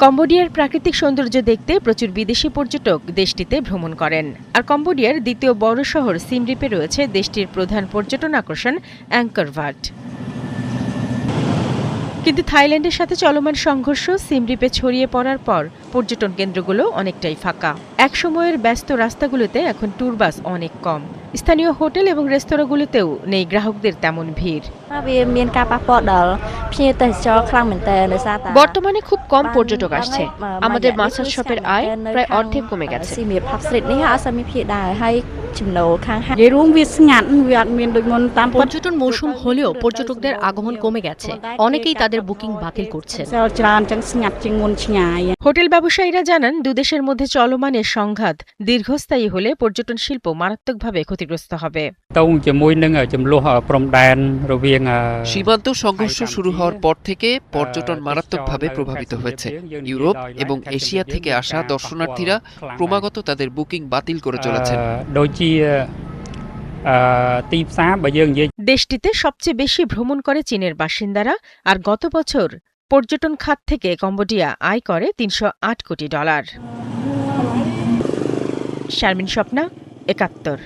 কম্বোডিয়ার প্রাকৃতিক সৌন্দর্য দেখতে প্রচুর বিদেশি পর্যটক দেশটিতে ভ্রমণ করেন। আর কম্বোডিয়ার দ্বিতীয় বড় শহর সিম রিপে রয়েছে দেশটির প্রধান পর্যটন আকর্ষণ অ্যাংকর ভাট। কিন্তু থাইল্যান্ডের সাথে চলমান সংঘর্ষ সিম রিপে ছড়িয়ে পড়ার পর পর্যটন কেন্দ্রগুলো অনেকটাই ফাঁকা। একসময়ের ব্যস্ত রাস্তাগুলোতে এখন ট্যুর বাস অনেক কম। স্থানীয় হোটেল এবং রেস্তোরাঁগুলোতেও নেই গ্রাহকদের তেমন ভিড়। বর্তমানে খুব কম পর্যটক আসছে। আমাদের মাসাজ শপের আয় প্রায় অর্ধেক কমে গেছে। পর্যটন মৌসুম হলেও পর্যটকদের আগমন কমে গেছে। অনেকেই তাদের বুকিং বাতিল করছে। হোটেল ব্যবসায়ীরা জানান, দুদেশের মধ্যে চলমান এ সংঘাত দীর্ঘস্থায়ী হলে পর্যটন শিল্প মারাত্মকভাবে ক্ষতিগ্রস্ত হবে। সীমান্ত সংঘর্ষ শুরু হওয়ার পর থেকে পর্যটন মারাত্মকভাবে প্রভাবিত হয়েছে। ইউরোপ এবং এশিয়া থেকে আসা দর্শনার্থীরা ক্রমাগত তাদের বুকিং বাতিল করে চলেছেন। দেশটিতে সবচেয়ে বেশি ভ্রমণ করে চীনের বাসিন্দারা, আর গত বছর পর্যটন খাত থেকে কম্বোডিয়া আয় করে $308 কোটি। শারমিন স্বপ্না, ৭১।